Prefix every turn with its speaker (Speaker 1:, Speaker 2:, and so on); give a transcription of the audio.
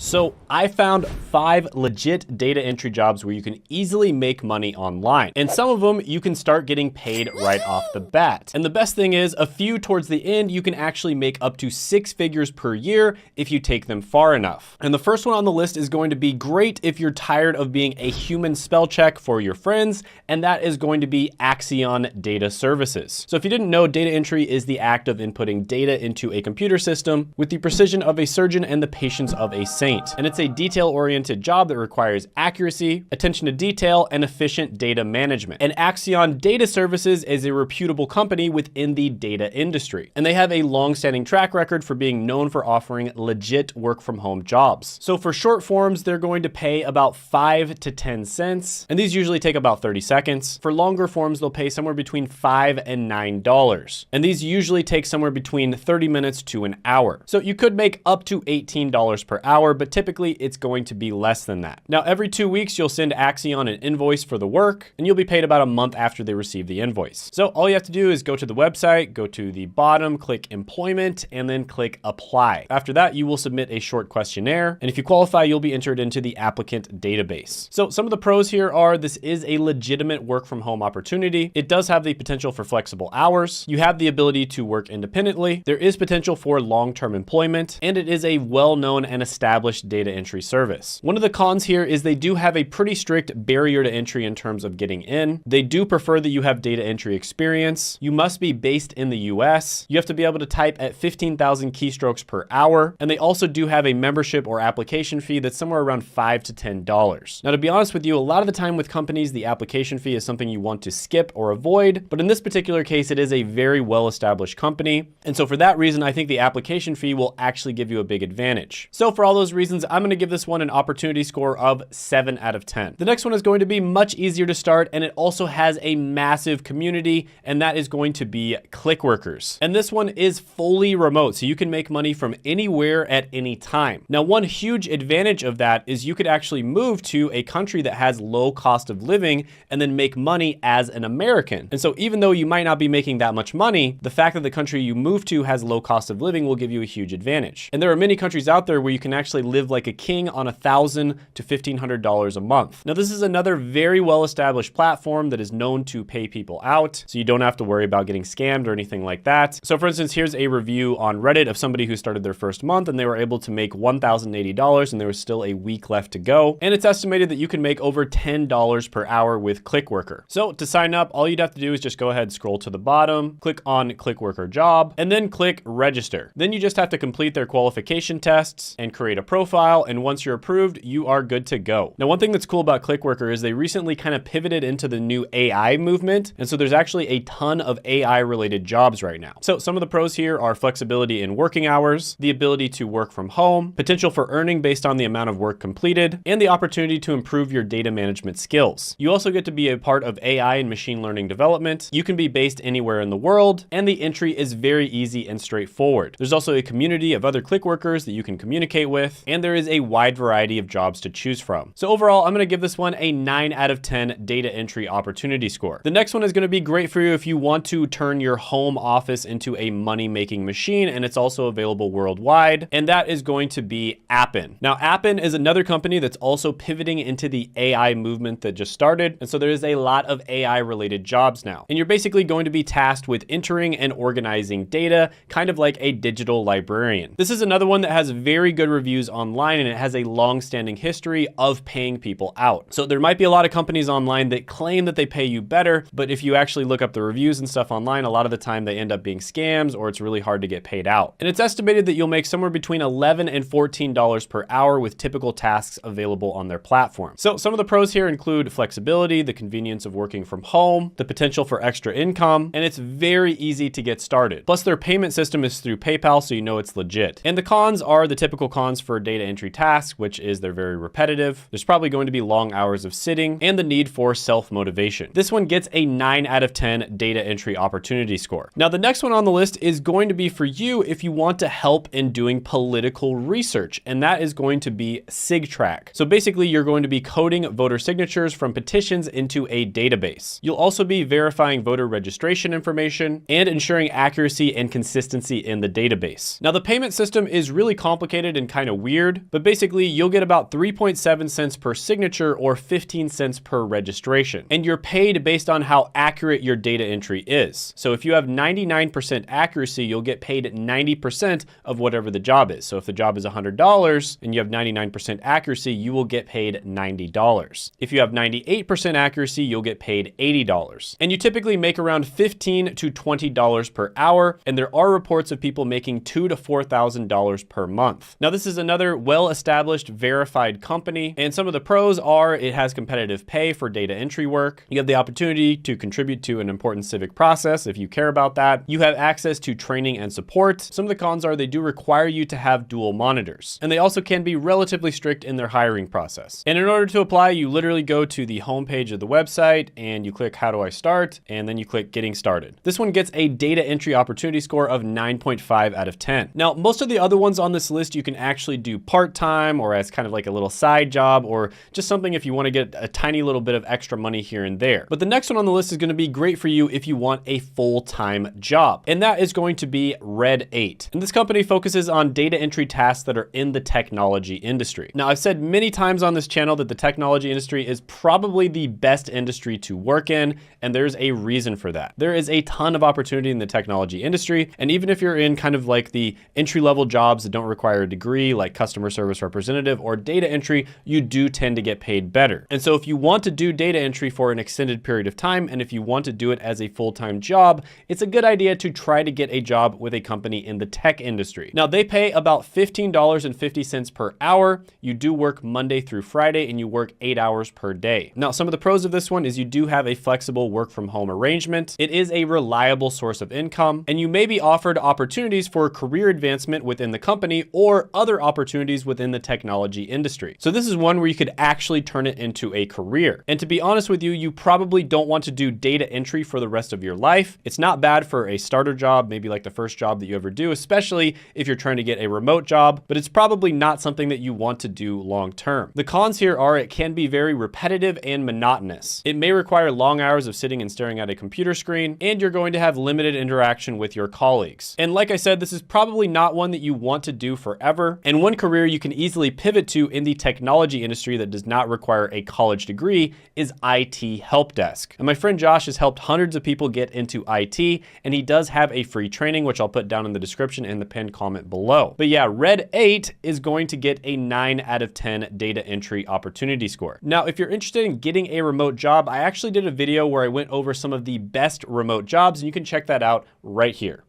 Speaker 1: So I found 5 legit data entry jobs where you can easily make money online. And some of them you can start getting paid right off the bat. And the best thing is a few towards the end, you can actually make up to 6 figures per year if you take them far enough. And the first one on the list is going to be great if you're tired of being a human spell check for your friends, and that is going to be Axion Data Services. So if you didn't know, data entry is the act of inputting data into a computer system with the precision of a surgeon and the patience of a saint. And it's a detail-oriented job that requires accuracy, attention to detail, and efficient data management. And Axion Data Services is a reputable company within the data industry. And they have a long-standing track record for being known for offering legit work-from-home jobs. So for short forms, they're going to pay about 5 to 10 cents, and these usually take about 30 seconds. For longer forms, they'll pay somewhere between $5 and $9. And these usually take somewhere between 30 minutes to an hour. So you could make up to $18 per hour, but typically it's going to be less than that. Now, every 2 weeks, you'll send Axion an invoice for the work, and you'll be paid about a month after they receive the invoice. So all you have to do is go to the website, go to the bottom, click employment, and then click apply. After that, you will submit a short questionnaire, and if you qualify, you'll be entered into the applicant database. So some of the pros here are this is a legitimate work from home opportunity. It does have the potential for flexible hours. You have the ability to work independently. There is potential for long-term employment, and it is a well-known and established data entry service. One of the cons here is they do have a pretty strict barrier to entry in terms of getting in. They do prefer that you have data entry experience. You must be based in the US. You have to be able to type at 15,000 keystrokes per hour. And they also do have a membership or application fee that's somewhere around $5 to $10. Now, to be honest with you, a lot of the time with companies, the application fee is something you want to skip or avoid. But in this particular case, it is a very well-established company. And so for that reason, I think the application fee will actually give you a big advantage. So for all those reasons, I'm going to give this one an opportunity score of 7 out of 10. The next one is going to be much easier to start, and it also has a massive community, and that is going to be Clickworkers. And this one is fully remote, so you can make money from anywhere at any time. Now, one huge advantage of that is you could actually move to a country that has low cost of living and then make money as an American. And so even though you might not be making that much money, the fact that the country you move to has low cost of living will give you a huge advantage. And there are many countries out there where you can actually live like a king on $1,000 to $1,500 a month. Now, this is another very well-established platform that is known to pay people out, so you don't have to worry about getting scammed or anything like that. So for instance, here's a review on Reddit of somebody who started their first month and they were able to make $1,080 and there was still a week left to go. And it's estimated that you can make over $10 per hour with Clickworker. So to sign up, all you'd have to do is just go ahead, scroll to the bottom, click on Clickworker job, and then click register. Then you just have to complete their qualification tests and create a profile. And once you're approved, you are good to go. Now, one thing that's cool about Clickworker is they recently kind of pivoted into the new AI movement. And so there's actually a ton of AI related jobs right now. So some of the pros here are flexibility in working hours, the ability to work from home, potential for earning based on the amount of work completed, and the opportunity to improve your data management skills. You also get to be a part of AI and machine learning development. You can be based anywhere in the world, and the entry is very easy and straightforward. There's also a community of other Clickworkers that you can communicate with, and there is a wide variety of jobs to choose from. So overall, I'm going to give this one a 9 out of 10 data entry opportunity score. The next one is going to be great for you if you want to turn your home office into a money-making machine, and it's also available worldwide, and that is going to be Appen. Now, Appen is another company that's also pivoting into the AI movement that just started, and so there is a lot of AI-related jobs now. And you're basically going to be tasked with entering and organizing data, kind of like a digital librarian. This is another one that has very good reviews online, and it has a long-standing history of paying people out. So there might be a lot of companies online that claim that they pay you better, but if you actually look up the reviews and stuff online, a lot of the time they end up being scams or it's really hard to get paid out. And it's estimated that you'll make somewhere between $11 and $14 per hour with typical tasks available on their platform. So some of the pros here include flexibility, the convenience of working from home, the potential for extra income, and it's very easy to get started. Plus their payment system is through PayPal, so you know it's legit. And the cons are the typical cons for data entry tasks, which is they're very repetitive. There's probably going to be long hours of sitting and the need for self-motivation. This one gets a 9 out of 10 data entry opportunity score. Now, the next one on the list is going to be for you if you want to help in doing political research, and that is going to be SigTrack. So basically, you're going to be coding voter signatures from petitions into a database. You'll also be verifying voter registration information and ensuring accuracy and consistency in the database. Now, the payment system is really complicated and kind of weird. weird, but basically you'll get about 3.7 cents per signature or 15 cents per registration. And you're paid based on how accurate your data entry is. So if you have 99% accuracy, you'll get paid 90% of whatever the job is. So if the job is $100 and you have 99% accuracy, you will get paid $90. If you have 98% accuracy, you'll get paid $80. And you typically make around $15 to $20 per hour, and there are reports of people making $2,000 to $4,000 per month. Now, this is another well-established, verified company, and some of the pros are it has competitive pay for data entry work. You have the opportunity to contribute to an important civic process if you care about that. You have access to training and support. Some of the cons are they do require you to have dual monitors, and they also can be relatively strict in their hiring process. And in order to apply, you literally go to the homepage of the website and you click how do I start, and then you click getting started. This one gets a data entry opportunity score of 9.5 out of 10. Now, most of the other ones on this list you can actually do part-time or as kind of like a little side job or just something if you want to get a tiny little bit of extra money here and there. But the next one on the list is going to be great for you if you want a full-time job, and that is going to be Red 8. And this company focuses on data entry tasks that are in the technology industry. Now, I've said many times on this channel that the technology industry is probably the best industry to work in, and there's a reason for that. There is a ton of opportunity in the technology industry, and even if you're in kind of like the entry-level jobs that don't require a degree, like customer service representative or data entry, you do tend to get paid better. And so if you want to do data entry for an extended period of time, and if you want to do it as a full-time job, it's a good idea to try to get a job with a company in the tech industry. Now, they pay about $15.50 per hour. You do work Monday through Friday, and you work 8 hours per day. Now, some of the pros of this one is you do have a flexible work from home arrangement. It is a reliable source of income, and you may be offered opportunities for career advancement within the company or other opportunities within the technology industry. So this is one where you could actually turn it into a career. And to be honest with you, you probably don't want to do data entry for the rest of your life. It's not bad for a starter job, maybe like the first job that you ever do, especially if you're trying to get a remote job, but it's probably not something that you want to do long term. The cons here are it can be very repetitive and monotonous. It may require long hours of sitting and staring at a computer screen, and you're going to have limited interaction with your colleagues. And like I said, this is probably not one that you want to do forever. And one career you can easily pivot to in the technology industry that does not require a college degree is IT help desk. And my friend Josh has helped hundreds of people get into IT, and he does have a free training, which I'll put down in the description and the pinned comment below. But yeah, Red 8 is going to get a 9 out of 10 data entry opportunity score. Now, if you're interested in getting a remote job, I actually did a video where I went over some of the best remote jobs, and you can check that out right here.